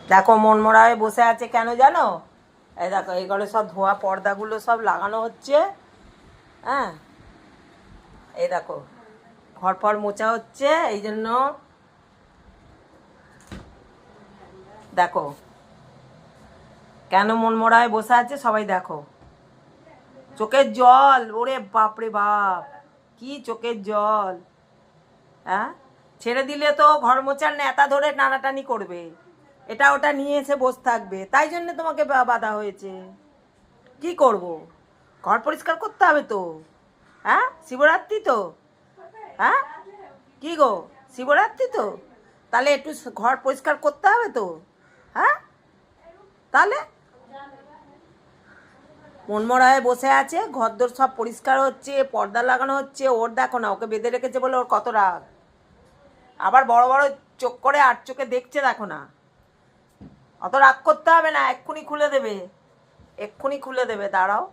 দেখো মনমরা হয়ে বসে আছে কেন জানো? এই দেখো এই ঘরে সব ধোয়া পর্দাগুলো সব লাগানো হচ্ছে। হ্যাঁ, এই দেখো ঘর ফর মোছা হচ্ছে, এই জন্য দেখো কেন মনমরা হয়ে বসে আছে সবাই দেখো। চোখের জল, ওরে বাপরে বাপ, কি চোখের জল। হ্যাঁ, ছেড়ে দিলে তো ঘর মোচার নেতা ধরে টানাটানি করবে, এটা ওটা নিয়ে এসে বসে থাকবে, তাই জন্য তোমাকে বাধা হয়েছে। কি করব, ঘর পরিষ্কার করতে হবে তো। হ্যাঁ, শিবরাত্রি তো। হ্যাঁ, কি গো, শিবরাত্রি তো, তাহলে একটু ঘর পরিষ্কার করতে হবে তো। হ্যাঁ, তাহলে মনমরা হয়ে বসে আছে, ঘরদোর সব পরিষ্কার হচ্ছে, পর্দা লাগানো হচ্ছে, ওর দেখো না, ওকে বেঁধে রেখেছে বলে ওর কত রাগ। আবার বড় বড় চোখ করে আর চোখে দেখছে, দেখো না। অত রাগ করতে হবে না, এক্ষুনি খুলে দেবে, এক্ষুনি খুলে দেবে, দাঁড়াও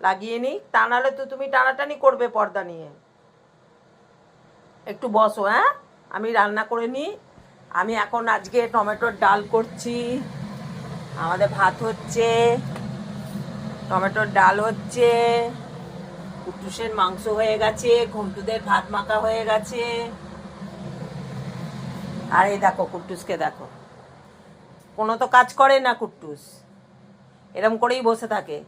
লাগিয়ে নিই, তা নাহলে তো তুমি টানাটানি করবে পর্দা নিয়ে। একটু বসো, হ্যাঁ, আমি রান্না করে নিই। আমি এখন আজকে টমেটোর ডাল করছি, আমাদের ভাত হচ্ছে, টমেটোর ডাল হচ্ছে, কুট্টুসের মাংস হয়ে গেছে, ঘন্টুদের ভাত মাখা হয়ে গেছে। আর এই দেখো কুট্টুসকে দেখো, কোনো তো কাজ করে না কুট্টুস, এরম করেই বসে থাকে।